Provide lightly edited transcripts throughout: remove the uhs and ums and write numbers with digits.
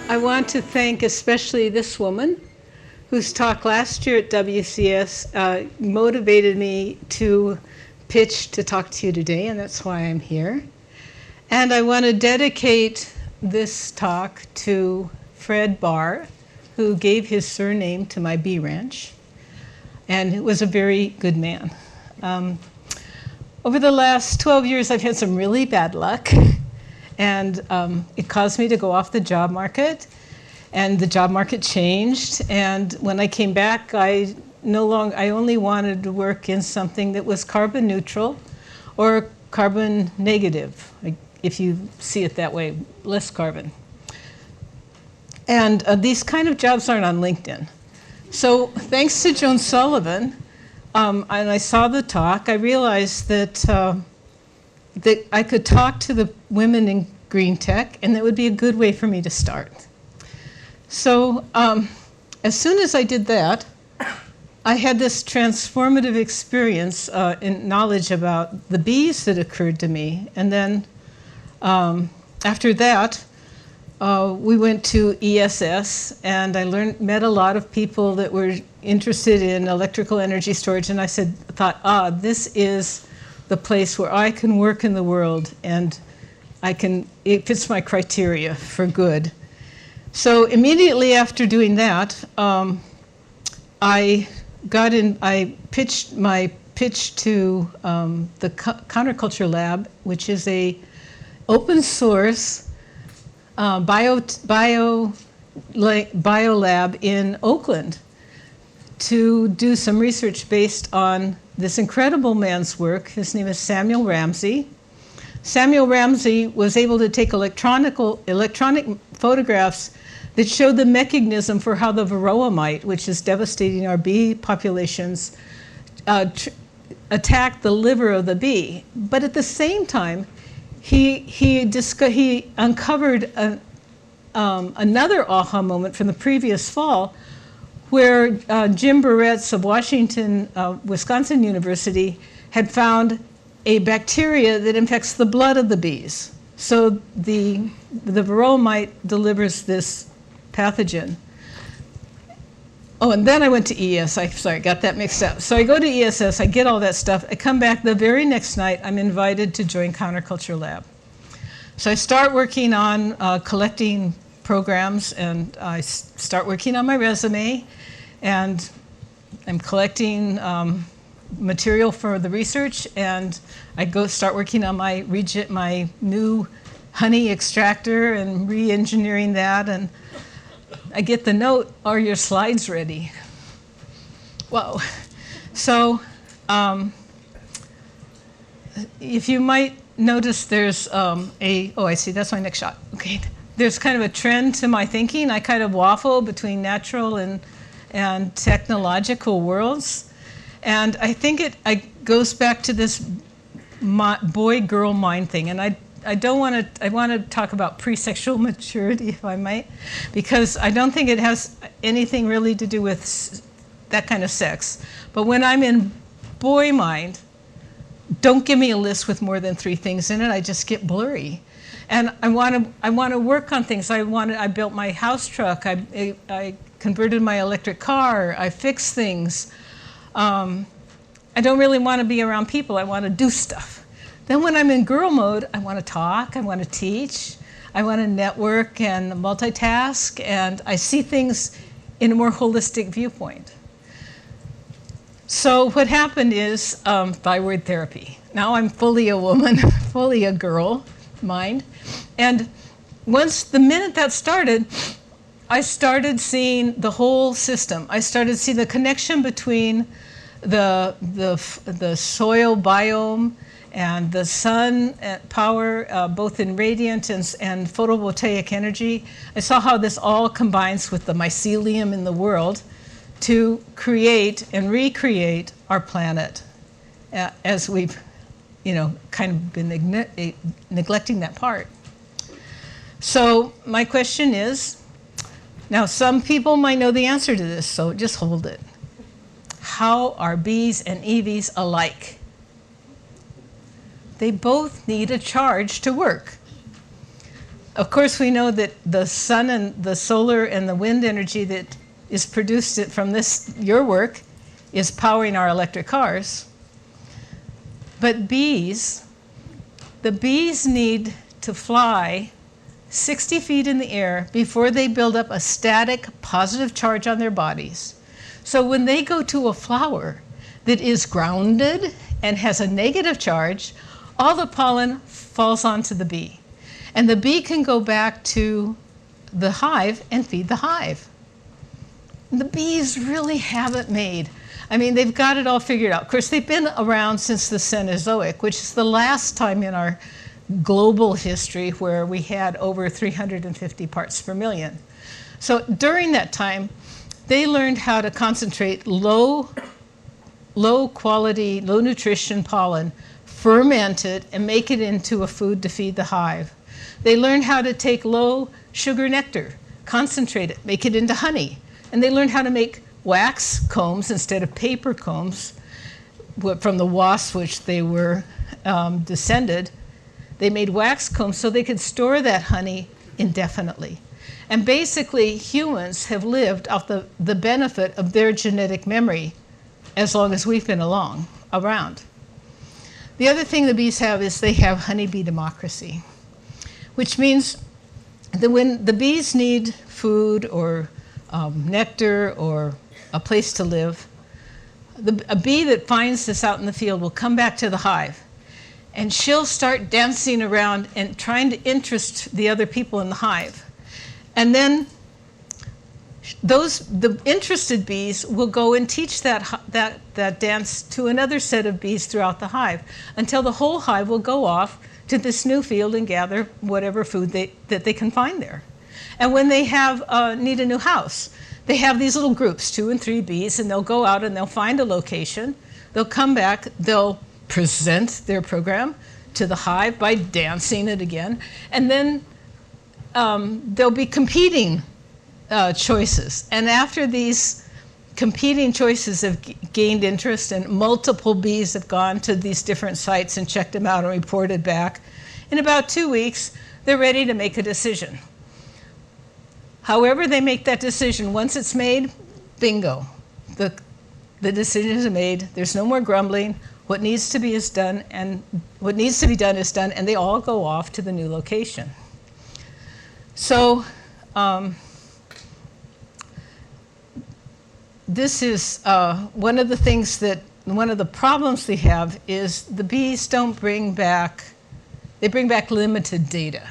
I want to thank especially this woman whose talk last year at WCS motivated me to pitch to talk to you today, and that's why I'm here. And I want to dedicate this talk to Fred Barr, who gave his surname to my bee ranch, and was a very good man. Over the last 12 years, I've had some really bad luck, and it caused me to go off the job market, and the job market changed, and when I came back, I only wanted to work in something that was carbon neutral or carbon negative, if you see it that way, less carbon. And these kind of jobs aren't on LinkedIn. So thanks to Joan Sullivan, and I saw the talk, I realized that, that I could talk to the women in green tech, and that would be a good way for me to start. So as soon as I did that, I had this transformative experience in knowledge about the bees that occurred to me. And then after that, we went to ESS, and I met a lot of people that were interested in electrical energy storage, and I thought, this is the place where I can work in the world, and it fits my criteria for good. So immediately after doing that, I pitched my pitch to the Counterculture Lab, which is a open source bio lab in Oakland, to do some research based on this incredible man's work. His name is Samuel Ramsey. Samuel Ramsey was able to take electronic photographs that showed the mechanism for how the varroa mite, which is devastating our bee populations, attack the liver of the bee. But at the same time, he uncovered another aha moment from the previous fall, where Jim Barretts of Wisconsin University had found a bacteria that infects the blood of the bees. So the varroa mite delivers this pathogen. Oh, and then I went to ES. Sorry, got that mixed up. So I go to ESS, I get all that stuff. I come back the very next night, I'm invited to join Counterculture Lab. So I start working on collecting programs, and I start working on my resume, and I'm collecting material for the research, and I start working on my new honey extractor and re-engineering that, and I get the note, are your slides ready? Whoa. So if you might notice, there's oh, I see, that's my next shot. Okay. There's kind of a trend to my thinking. I kind of waffle between natural and technological worlds. And I think it goes back to this boy-girl mind thing. And I want to talk about pre-sexual maturity, if I might, because I don't think it has anything really to do with that kind of sex. But when I'm in boy mind, don't give me a list with more than 3 things in it. I just get blurry. And I want to work on things. I built my house truck. I converted my electric car. I fixed things. I don't really want to be around people. I want to do stuff. Then when I'm in girl mode, I want to talk, I want to teach, I want to network and multitask, and I see things in a more holistic viewpoint. So what happened is thyroid therapy. Now I'm fully a woman, fully a girl mind. And the minute that started, I started seeing the whole system. I started seeing the connection between the soil biome and the sun power, both in radiant and photovoltaic energy. I saw how this all combines with the mycelium in the world to create and recreate our planet, as we've, kind of been neglecting that part. So my question is, now some people might know the answer to this, so just hold it. How are bees and EVs alike? They both need a charge to work. of course, we know that the sun and the solar and the wind energy that is produced from your work, is powering our electric cars. But the bees need to fly 60 feet in the air before they build up a static positive charge on their bodies. So when they go to a flower that is grounded and has a negative charge, all the pollen falls onto the bee. And the bee can go back to the hive and feed the hive. The bees really have it made. I mean, they've got it all figured out. Of course, they've been around since the Cenozoic, which is the last time in our global history where we had over 350 parts per million. So during that time, they learned how to concentrate low quality, low nutrition pollen, ferment it, and make it into a food to feed the hive. They learned how to take low sugar nectar, concentrate it, make it into honey. And they learned how to make wax combs instead of paper combs from the wasps which they were descended. They made wax combs so they could store that honey indefinitely. And basically, humans have lived off the benefit of their genetic memory as long as we've been around. The other thing the bees have is they have honeybee democracy, which means that when the bees need food or nectar or a place to live, a bee that finds this out in the field will come back to the hive, and she'll start dancing around and trying to interest the other people in the hive. And then the interested bees will go and teach that dance to another set of bees throughout the hive until the whole hive will go off to this new field and gather whatever food that they can find there. And when they need a new house, they have these little groups, 2 and 3 bees, and they'll go out and they'll find a location. They'll come back, they'll present their program to the hive by dancing it again, and then there'll be competing choices. And after these competing choices have gained interest and multiple bees have gone to these different sites and checked them out and reported back, in about 2 weeks, they're ready to make a decision. However they make that decision, once it's made, bingo. The decision is made. There's no more grumbling. What needs to be is done, and what needs to be done is done, and they all go off to the new location. So this is one of the problems they have is the bees don't bring back, they bring back limited data.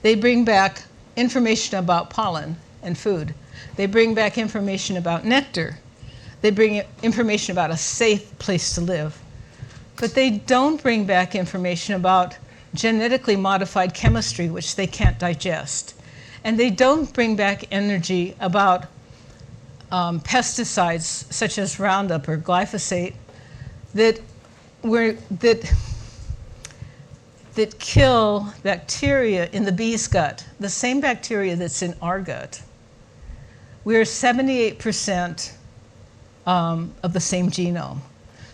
They bring back information about pollen and food. They bring back information about nectar. They bring information about a safe place to live. But they don't bring back information about genetically modified chemistry, which they can't digest. And they don't bring back energy about pesticides such as Roundup or glyphosate that kill bacteria in the bee's gut, the same bacteria that's in our gut. We're 78% of the same genome.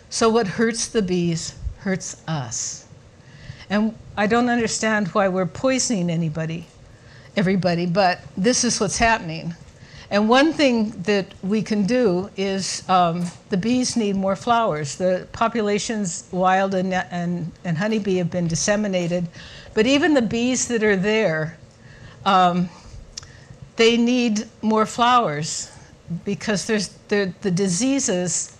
So what hurts the bees hurts us. And I don't understand why we're poisoning everybody, but this is what's happening. And one thing that we can do is the bees need more flowers. The populations, wild and honeybee, have been disseminated. But even the bees that are there, they need more flowers because the diseases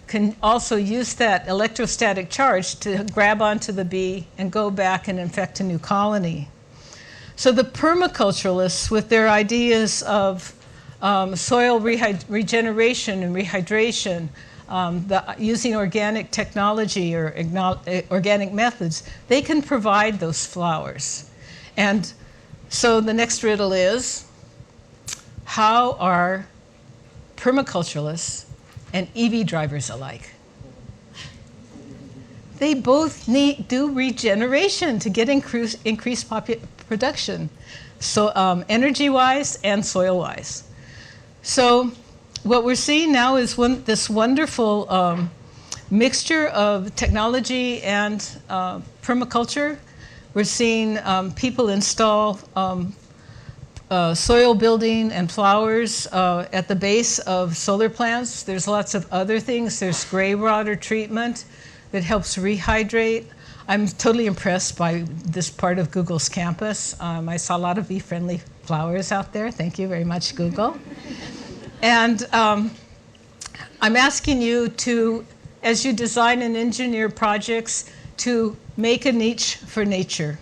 can also use that electrostatic charge to grab onto the bee and go back and infect a new colony. So the permaculturalists, with their ideas of soil regeneration and rehydration, using organic technology or organic methods, they can provide those flowers. And so the next riddle is, how are permaculturalists and EV drivers alike? They both do regeneration to get increased production, so energy-wise and soil-wise. So what we're seeing now is this wonderful mixture of technology and permaculture, We're seeing people install soil building and flowers at the base of solar plants. There's lots of other things. There's gray water treatment that helps rehydrate. I'm totally impressed by this part of Google's campus. I saw a lot of bee-friendly flowers out there. Thank you very much, Google. And I'm asking you to, as you design and engineer projects, to make a niche for nature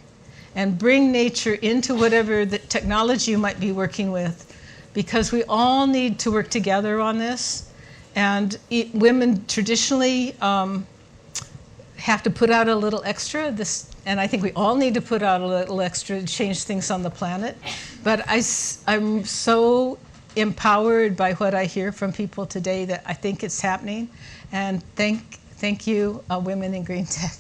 and bring nature into whatever the technology you might be working with, because we all need to work together on this. And women traditionally have to put out a little extra, and I think we all need to put out a little extra to change things on the planet. But I'm so empowered by what I hear from people today that I think it's happening. And thank you, women in green tech.